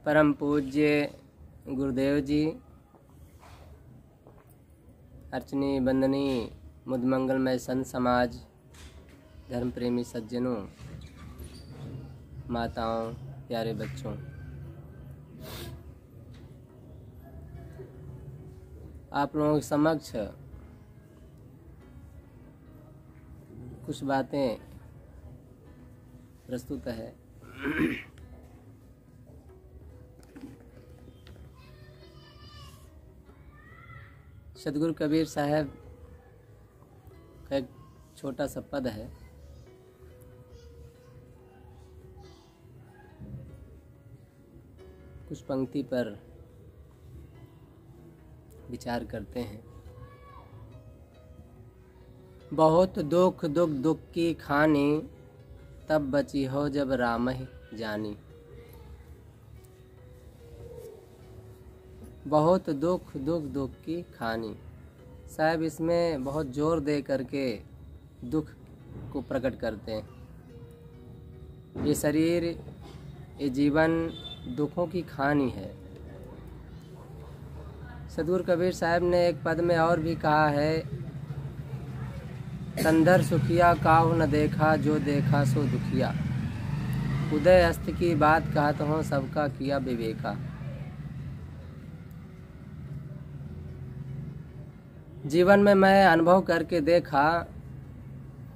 परम पूज्य गुरुदेव जी, अर्चनी बंदनी मुद मंगलमय संत समाज, धर्म प्रेमी सज्जनों, माताओं, प्यारे बच्चों, आप लोगों के समक्ष कुछ बातें प्रस्तुत है। सदगुरु कबीर साहब का एक छोटा सा पद है। कुछ पंक्ति पर विचार करते हैं। बहुत दुख दुख दुख की खानी, तब बची हो जब राम ही जानी। बहुत दुख दुख दुख की खानी। साहब इसमें बहुत जोर दे करके दुख को प्रकट करते हैं। ये शरीर, ये जीवन दुखों की खानी है। सदगुरु कबीर साहब ने एक पद में और भी कहा है, तंदर सुखिया काहू न देखा, जो देखा सो दुखिया। उदय हस्त की बात कहत हूँ, सबका किया विवेका। जीवन में मैं अनुभव करके देखा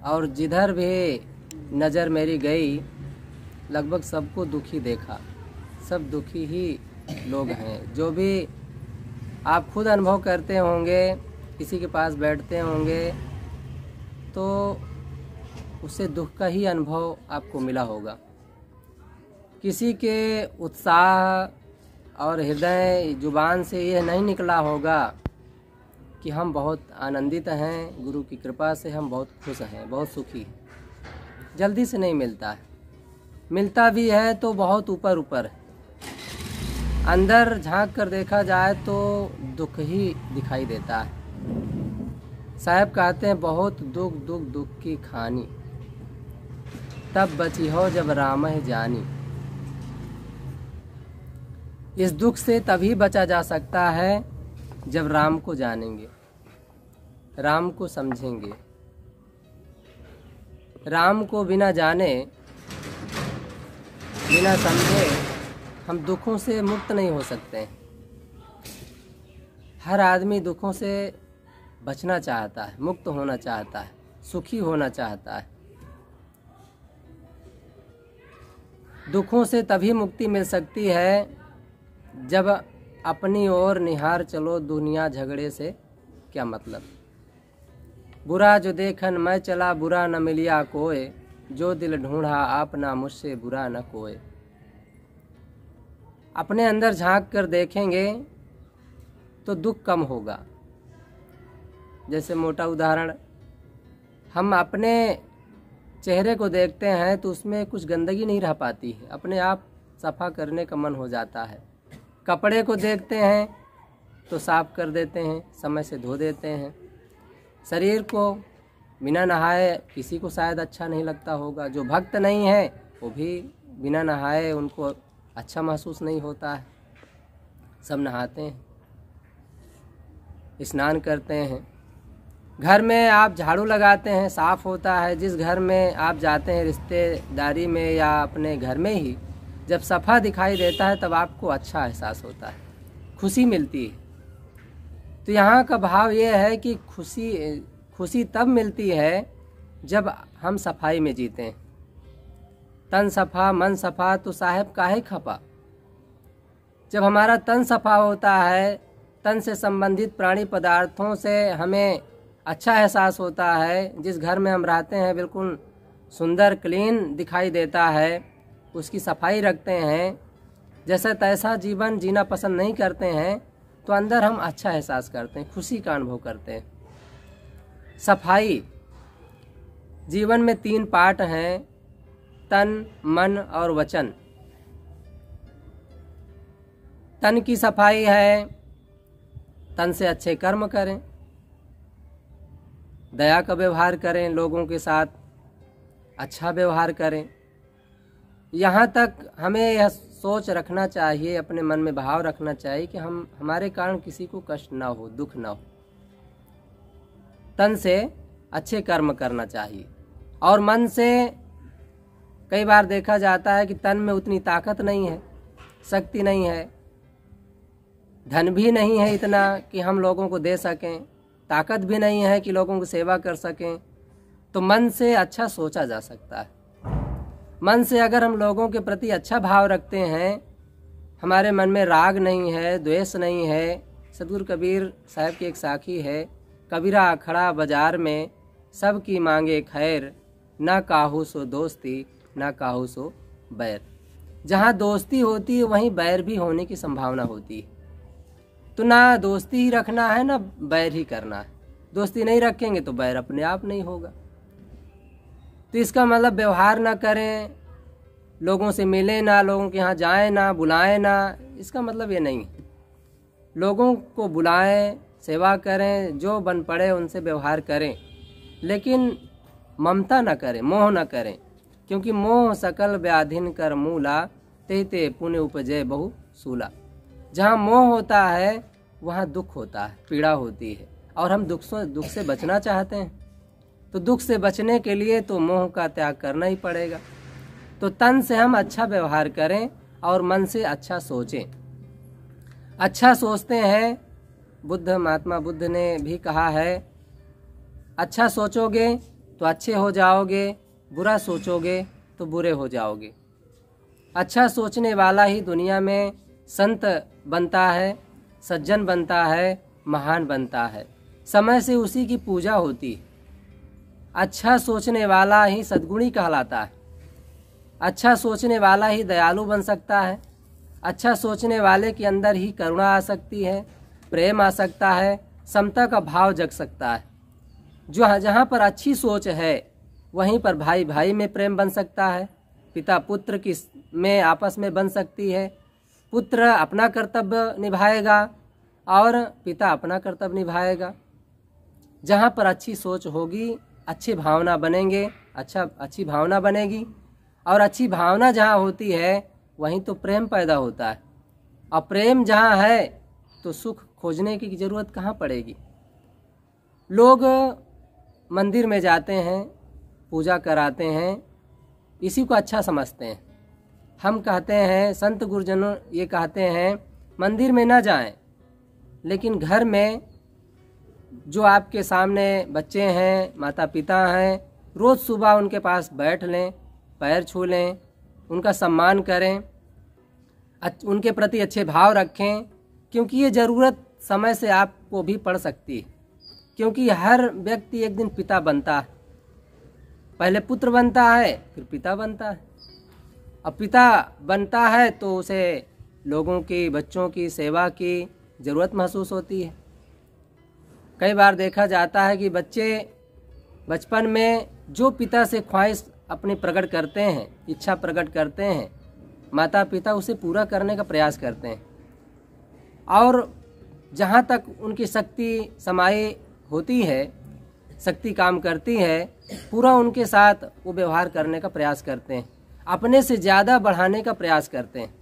और जिधर भी नज़र मेरी गई, लगभग सबको दुखी देखा। सब दुखी ही लोग हैं। जो भी आप खुद अनुभव करते होंगे, किसी के पास बैठते होंगे तो उससे दुख का ही अनुभव आपको मिला होगा। किसी के उत्साह और हृदय जुबान से यह नहीं निकला होगा कि हम बहुत आनंदित हैं, गुरु की कृपा से हम बहुत खुश हैं, बहुत सुखी हैं। जल्दी से नहीं मिलता है। मिलता भी है तो बहुत ऊपर ऊपर है। अंदर झांक कर देखा जाए तो दुख ही दिखाई देता है। साहब कहते हैं, बहुत दुख दुख दुख की खानी, तब बची हो जब राम ही जानी। इस दुख से तभी बचा जा सकता है जब राम को जानेंगे, राम को समझेंगे। राम को बिना जाने, बिना समझे हम दुखों से मुक्त नहीं हो सकते हैं। हर आदमी दुखों से बचना चाहता है, मुक्त होना चाहता है, सुखी होना चाहता है। दुखों से तभी मुक्ति मिल सकती है जब अपनी ओर निहार चलो, दुनिया झगड़े से क्या मतलब। बुरा जो देखन मैं चला, बुरा न मिलिया कोय, जो दिल ढूंढा आपना मुझसे बुरा न कोय। अपने अंदर झांक कर देखेंगे तो दुख कम होगा। जैसे मोटा उदाहरण, हम अपने चेहरे को देखते हैं तो उसमें कुछ गंदगी नहीं रह पाती है, अपने आप सफ़ा करने का मन हो जाता है। कपड़े को देखते हैं तो साफ कर देते हैं, समय से धो देते हैं। शरीर को बिना नहाए किसी को शायद अच्छा नहीं लगता होगा। जो भक्त नहीं है वो भी बिना नहाए उनको अच्छा महसूस नहीं होता है। सब नहाते हैं, स्नान करते हैं। घर में आप झाड़ू लगाते हैं, साफ़ होता है। जिस घर में आप जाते हैं रिश्तेदारी में या अपने घर में ही, जब सफ़ा दिखाई देता है तब आपको अच्छा एहसास होता है, खुशी मिलती है। तो यहाँ का भाव ये है कि खुशी तब मिलती है जब हम सफाई में जीते हैं। तन सफ़ा मन सफ़ा तो साहब काहे खपा। जब हमारा तन सफ़ा होता है, तन से संबंधित प्राणी पदार्थों से हमें अच्छा एहसास होता है। जिस घर में हम रहते हैं बिल्कुल सुंदर क्लीन दिखाई देता है, उसकी सफाई रखते हैं। जैसा तैसा जीवन जीना पसंद नहीं करते हैं तो अंदर हम अच्छा एहसास करते हैं, खुशी का अनुभव करते हैं। सफाई जीवन में 3 पार्ट हैं, तन मन और वचन। तन की सफाई है, तन से अच्छे कर्म करें, दया का व्यवहार करें, लोगों के साथ अच्छा व्यवहार करें। यहाँ तक हमें यह सोच रखना चाहिए, अपने मन में भाव रखना चाहिए कि हमारे कारण किसी को कष्ट ना हो, दुख ना हो। तन से अच्छे कर्म करना चाहिए और मन से कई बार देखा जाता है कि तन में उतनी ताकत नहीं है, शक्ति नहीं है, धन भी नहीं है इतना कि हम लोगों को दे सकें, ताकत भी नहीं है कि लोगों की सेवा कर सकें। तो मन से अच्छा सोचा जा सकता है। मन से अगर हम लोगों के प्रति अच्छा भाव रखते हैं, हमारे मन में राग नहीं है, द्वेष नहीं है। सतगुरु कबीर साहब की एक साखी है, कबीरा खड़ा बाजार में सबकी मांगे खैर, ना काहू सो दोस्ती ना काहू सो बैर। जहाँ दोस्ती होती है वहीं बैर भी होने की संभावना होती है। तो ना दोस्ती ही रखना है ना बैर ही करना है। दोस्ती नहीं रखेंगे तो बैर अपने आप नहीं होगा। तो इसका मतलब व्यवहार ना करें, लोगों से मिलें ना, लोगों के यहाँ जाएं ना, बुलाएं ना, इसका मतलब ये नहीं है। लोगों को बुलाएं, सेवा करें, जो बन पड़े उनसे व्यवहार करें, लेकिन ममता ना करें, मोह ना करें। क्योंकि मोह सकल व्याधिन कर मूला, ते पुण्य उपजय बहु सूला। जहाँ मोह होता है वहाँ दुख होता है, पीड़ा होती है, और हम दुख से बचना चाहते हैं। तो दुख से बचने के लिए तो मोह का त्याग करना ही पड़ेगा। तो तन से हम अच्छा व्यवहार करें और मन से अच्छा सोचें। अच्छा सोचते हैं, महात्मा बुद्ध ने भी कहा है, अच्छा सोचोगे तो अच्छे हो जाओगे, बुरा सोचोगे तो बुरे हो जाओगे। अच्छा सोचने वाला ही दुनिया में संत बनता है, सज्जन बनता है, महान बनता है। समय से उसी की पूजा होती है। अच्छा सोचने वाला ही सद्गुणी कहलाता है। अच्छा सोचने वाला ही दयालु बन सकता है। अच्छा सोचने वाले के अंदर ही करुणा आ सकती है, प्रेम आ सकता है, समता का भाव जग सकता है। जो जहाँ पर अच्छी सोच है वहीं पर भाई भाई में प्रेम बन सकता है, पिता पुत्र की में आपस में बन सकती है। पुत्र अपना कर्तव्य निभाएगा और पिता अपना कर्तव्य निभाएगा। जहाँ पर अच्छी सोच होगी, अच्छी भावना बनेंगे, अच्छी भावना बनेगी, और अच्छी भावना जहाँ होती है वहीं तो प्रेम पैदा होता है। और प्रेम जहाँ है तो सुख खोजने की ज़रूरत कहाँ पड़ेगी। लोग मंदिर में जाते हैं, पूजा कराते हैं, इसी को अच्छा समझते हैं। हम कहते हैं, संत गुरुजनों ये कहते हैं, मंदिर में ना जाएं, लेकिन घर में जो आपके सामने बच्चे हैं, माता पिता हैं, रोज़ सुबह उनके पास बैठ लें, पैर छू लें, उनका सम्मान करें, उनके प्रति अच्छे भाव रखें। क्योंकि ये ज़रूरत समय से आपको भी पड़ सकती है। क्योंकि हर व्यक्ति एक दिन पिता बनता है। पहले पुत्र बनता है, फिर पिता बनता है। अब पिता बनता है तो उसे लोगों की, बच्चों की सेवा की ज़रूरत महसूस होती है। कई बार देखा जाता है कि बच्चे बचपन में जो पिता से ख्वाहिश अपनी प्रकट करते हैं, इच्छा प्रकट करते हैं, माता पिता उसे पूरा करने का प्रयास करते हैं। और जहाँ तक उनकी शक्ति समाई होती है, शक्ति काम करती है, पूरा उनके साथ वो व्यवहार करने का प्रयास करते हैं, अपने से ज़्यादा बढ़ाने का प्रयास करते हैं।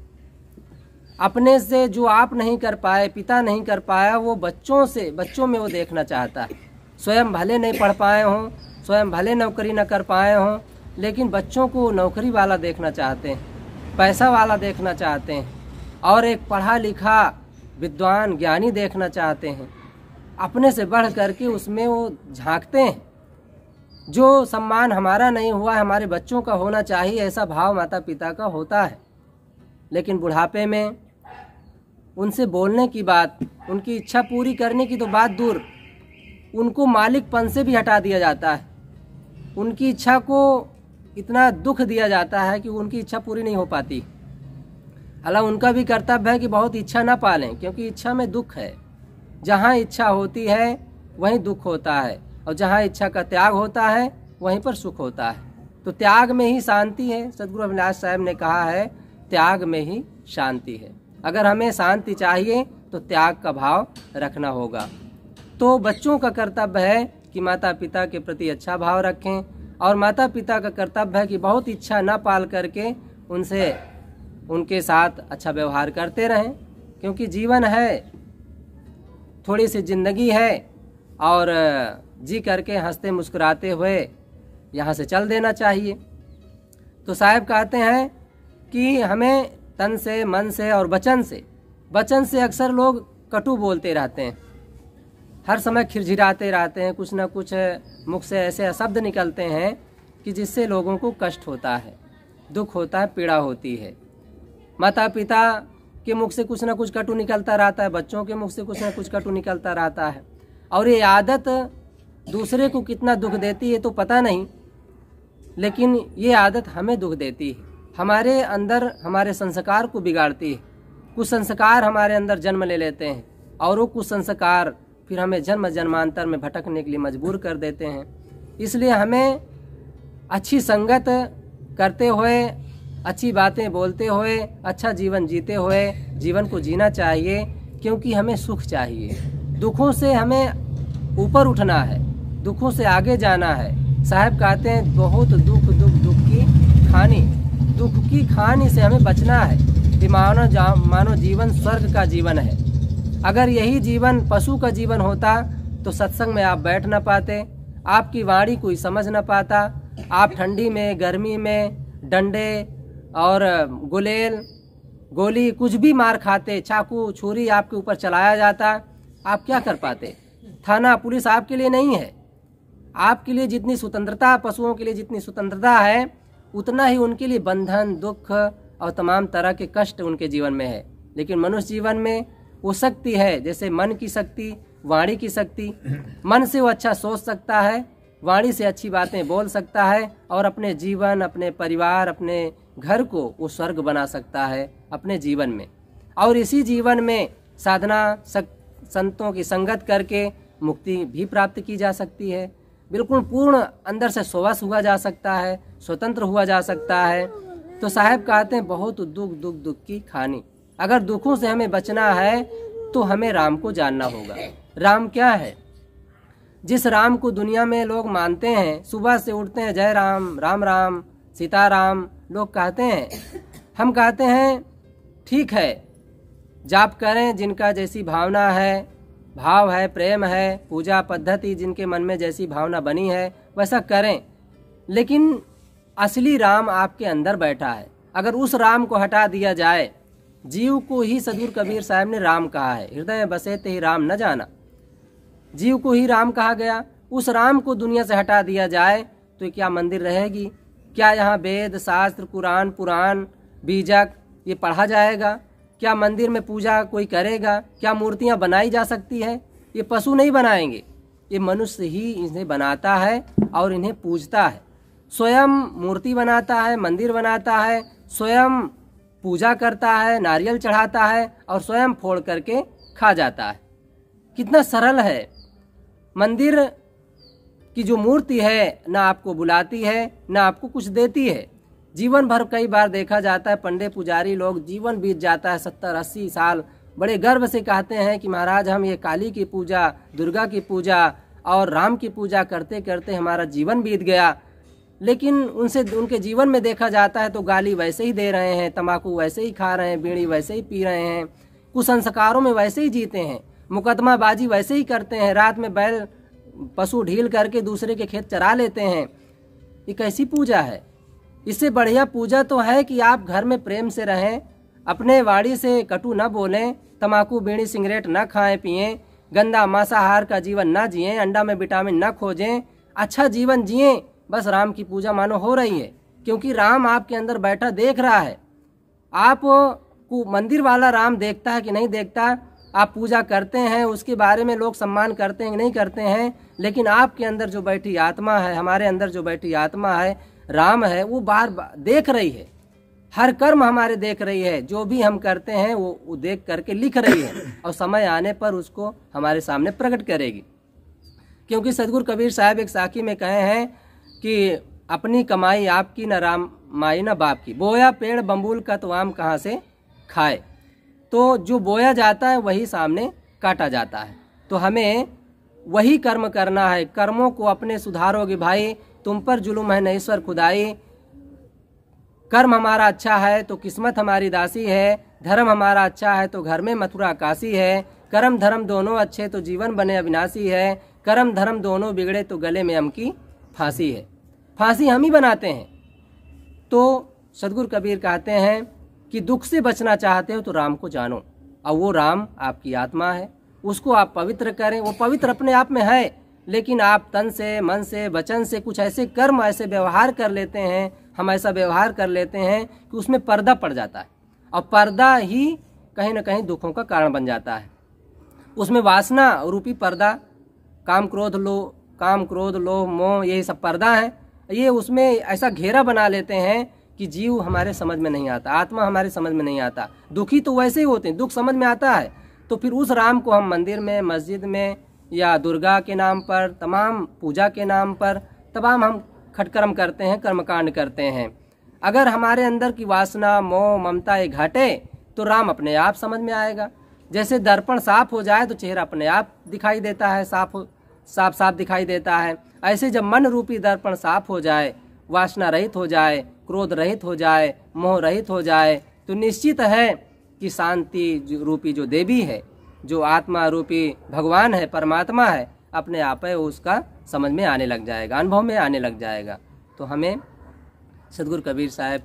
अपने से जो आप नहीं कर पाए, पिता नहीं कर पाया, वो बच्चों में वो देखना चाहता है। स्वयं भले नहीं पढ़ पाए हों, स्वयं भले नौकरी न कर पाए हों, लेकिन बच्चों को नौकरी वाला देखना चाहते हैं, पैसा वाला देखना चाहते हैं, और एक पढ़ा लिखा विद्वान ज्ञानी देखना चाहते हैं। अपने से बढ़ करके उसमें वो झांकते हैं। जो सम्मान हमारा नहीं हुआ, हमारे बच्चों का होना चाहिए, ऐसा भाव माता पिता का होता है। लेकिन बुढ़ापे में उनसे बोलने की बात, उनकी इच्छा पूरी करने की तो बात दूर, उनको मालिकपन से भी हटा दिया जाता है। उनकी इच्छा को इतना दुख दिया जाता है कि उनकी इच्छा पूरी नहीं हो पाती। हालांकि उनका भी कर्तव्य है कि बहुत इच्छा ना पालें, क्योंकि इच्छा में दुख है। जहाँ इच्छा होती है वहीं दुख होता है, और जहाँ इच्छा का त्याग होता है वहीं पर सुख होता है। तो त्याग में ही शांति है। सद्गुरु अविनाश साहब ने कहा है, त्याग में ही शांति है। अगर हमें शांति चाहिए तो त्याग का भाव रखना होगा। तो बच्चों का कर्तव्य है कि माता पिता के प्रति अच्छा भाव रखें, और माता पिता का कर्तव्य है कि बहुत इच्छा न पाल करके उनसे उनके साथ अच्छा व्यवहार करते रहें, क्योंकि जीवन है, थोड़ी सी ज़िंदगी है और जी करके हंसते मुस्कुराते हुए यहाँ से चल देना चाहिए। तो साहब कहते हैं कि हमें तन से, मन से और वचन से अक्सर लोग कटु बोलते रहते हैं, हर समय खिरझिराते रहते हैं, कुछ ना कुछ मुख से ऐसे शब्द निकलते हैं कि जिससे लोगों को कष्ट होता है, दुख होता है, पीड़ा होती है। माता पिता के मुख से कुछ ना कुछ कटु निकलता रहता है, बच्चों के मुख से कुछ ना कुछ कटु निकलता रहता है, और ये आदत दूसरे को कितना दुख देती है तो पता नहीं, लेकिन ये आदत हमें दुख देती है, हमारे अंदर हमारे संस्कार को बिगाड़ती है। कुछ संस्कार हमारे अंदर जन्म ले लेते हैं और वो कुछ संस्कार फिर हमें जन्म जन्मांतर में भटकने के लिए मजबूर कर देते हैं। इसलिए हमें अच्छी संगत करते हुए, अच्छी बातें बोलते हुए, अच्छा जीवन जीते हुए जीवन को जीना चाहिए, क्योंकि हमें सुख चाहिए। दुखों से हमें ऊपर उठना है, दुखों से आगे जाना है। साहब कहते हैं बहुत दुख की खानी, दुख की खानी से हमें बचना है। मानो जीवन स्वर्ग का जीवन है। अगर यही जीवन पशु का जीवन होता तो सत्संग में आप बैठ ना पाते, आपकी वाणी कोई समझ ना पाता, आप ठंडी में, गर्मी में डंडे और गुलेल, गोली कुछ भी मार खाते, चाकू छुरी आपके ऊपर चलाया जाता, आप क्या कर पाते? थाना पुलिस आपके लिए नहीं है। आपके लिए जितनी स्वतंत्रता, पशुओं के लिए जितनी स्वतंत्रता है, उतना ही उनके लिए बंधन, दुख और तमाम तरह के कष्ट उनके जीवन में है। लेकिन मनुष्य जीवन में वो शक्ति है, जैसे मन की शक्ति, वाणी की शक्ति। मन से वो अच्छा सोच सकता है, वाणी से अच्छी बातें बोल सकता है और अपने जीवन, अपने परिवार, अपने घर को वो स्वर्ग बना सकता है अपने जीवन में। और इसी जीवन में साधना, संतों की संगत करके मुक्ति भी प्राप्त की जा सकती है। बिल्कुल पूर्ण अंदर से स्वश हुआ जा सकता है, स्वतंत्र हुआ जा सकता है। तो साहब कहते हैं बहुत दुख की खानी। अगर दुखों से हमें बचना है तो हमें राम को जानना होगा। राम क्या है? जिस राम को दुनिया में लोग मानते हैं, सुबह से उठते हैं जय राम, राम राम, सीताराम लोग कहते हैं। हम कहते हैं ठीक है, जाप करें, जिनका जैसी भावना है, भाव है, प्रेम है, पूजा पद्धति जिनके मन में जैसी भावना बनी है वैसा करें। लेकिन असली राम आपके अंदर बैठा है। अगर उस राम को हटा दिया जाए, जीव को ही सदगुरु कबीर साहब ने राम कहा है, हृदय में बसे ते ही राम न जाना, जीव को ही राम कहा गया। उस राम को दुनिया से हटा दिया जाए तो क्या मंदिर रहेगी? क्या यहाँ वेद शास्त्र, कुरान, पुराण, बीजक ये पढ़ा जाएगा? क्या मंदिर में पूजा कोई करेगा? क्या मूर्तियाँ बनाई जा सकती है? ये पशु नहीं बनाएंगे, ये मनुष्य ही इन्हें बनाता है और इन्हें पूजता है। स्वयं मूर्ति बनाता है, मंदिर बनाता है, स्वयं पूजा करता है, नारियल चढ़ाता है और स्वयं फोड़ करके खा जाता है। कितना सरल है। मंदिर की जो मूर्ति है ना आपको बुलाती है ना आपको कुछ देती है। जीवन भर कई बार देखा जाता है पंडे पुजारी लोग, जीवन बीत जाता है 70-80 साल, बड़े गर्व से कहते हैं कि महाराज हम ये काली की पूजा, दुर्गा की पूजा और राम की पूजा करते करते हमारा जीवन बीत गया। लेकिन उनके जीवन में देखा जाता है तो गाली वैसे ही दे रहे हैं, तंबाकू वैसे ही खा रहे हैं, बीड़ी वैसे ही पी रहे हैं, कुसंस्कारों में वैसे ही जीते हैं, मुकदमाबाजी वैसे ही करते हैं, रात में बैल पशु ढील करके दूसरे के खेत चरा लेते हैं। ये कैसी पूजा है? इससे बढ़िया पूजा तो है कि आप घर में प्रेम से रहें, अपने वाणी से कटु न बोलें, तंबाकू बीड़ी सिगरेट न खाएं पिएं, गंदा मांसाहार का जीवन न जिएं, अंडा में विटामिन न खोजें, अच्छा जीवन जिएं। बस राम की पूजा मानो हो रही है, क्योंकि राम आपके अंदर बैठा देख रहा है। आप को मंदिर वाला राम देखता है कि नहीं देखता? आप पूजा करते हैं, उसके बारे में लोग सम्मान करते हैं कि नहीं करते हैं? लेकिन आपके अंदर जो बैठी आत्मा है, हमारे अंदर जो बैठी आत्मा है, राम है, वो बार बार देख रही है। हर कर्म हमारे देख रही है, जो भी हम करते हैं वो देख करके लिख रही है और समय आने पर उसको हमारे सामने प्रकट करेगी। क्योंकि सदगुरु कबीर साहब एक साखी में कहे हैं कि अपनी कमाई आपकी, न राम माई न बाप की, बोया पेड़ बम्बूल का तो आम कहाँ से खाए। तो जो बोया जाता है वही सामने काटा जाता है। तो हमें वही कर्म करना है। कर्मों को अपने सुधारोगे भाई, तुम पर जुल्म है नहीं ईश्वर खुदाई, कर्म हमारा अच्छा है तो किस्मत हमारी दासी है, धर्म हमारा अच्छा है तो घर में मथुरा काशी है, कर्म धर्म दोनों अच्छे तो जीवन बने अविनाशी है, कर्म धर्म दोनों बिगड़े तो गले में हम की फांसी है। फांसी हम ही बनाते हैं। तो सदगुरु कबीर कहते हैं कि दुख से बचना चाहते हो तो राम को जानो, और वो राम आपकी आत्मा है, उसको आप पवित्र करें। वो पवित्र अपने आप में है, लेकिन आप तन से, मन से, वचन से कुछ ऐसे कर्म, ऐसे व्यवहार कर लेते हैं, हम ऐसा व्यवहार कर लेते हैं कि उसमें पर्दा पड़ जाता है, और पर्दा ही कहीं ना कहीं दुखों का कारण बन जाता है। उसमें वासना रूपी पर्दा, काम क्रोध लोभ मोह, यही सब पर्दा है। ये उसमें ऐसा घेरा बना लेते हैं कि जीव हमारे समझ में नहीं आता, आत्मा हमारे समझ में नहीं आता। दुखी तो वैसे ही होते हैं, दुख समझ में आता है। तो फिर उस राम को हम मंदिर में, मस्जिद में या दुर्गा के नाम पर, तमाम पूजा के नाम पर तमाम हम खटकर्म करते हैं, कर्मकांड करते हैं। अगर हमारे अंदर की वासना, मोह, ममता ये घटे तो राम अपने आप समझ में आएगा। जैसे दर्पण साफ हो जाए तो चेहरा अपने आप दिखाई देता है, साफ दिखाई देता है। ऐसे जब मन रूपी दर्पण साफ हो जाए, वासना रहित हो जाए, क्रोध रहित हो जाए, मोह रहित हो जाए, तो निश्चित है कि शांति रूपी जो देवी है, जो आत्मा रूपी भगवान है, परमात्मा है, अपने आप है उसका समझ में आने लग जाएगा, अनुभव में आने लग जाएगा। तो हमें सदगुरु कबीर साहब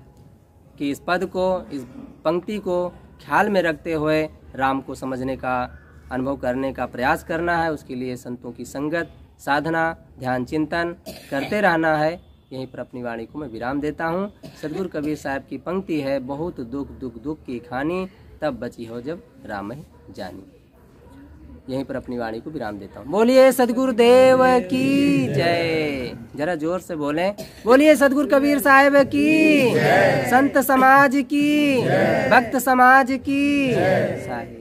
की इस पद को, इस पंक्ति को ख्याल में रखते हुए राम को समझने का, अनुभव करने का प्रयास करना है। उसके लिए संतों की संगत, साधना, ध्यान, चिंतन करते रहना है। यहीं पर अपनी वाणी को मैं विराम देता हूँ। सदगुरु कबीर साहब की पंक्ति है, बहुत दुख की खानी, तब बची हो जब राम ही जानी। यहीं पर अपनी वाणी को विराम देता हूँ। बोलिए सदगुरु देव की जय। जरा जोर से बोलें, बोलिए सदगुरु कबीर साहब की, संत समाज की, भक्त समाज की, साहिब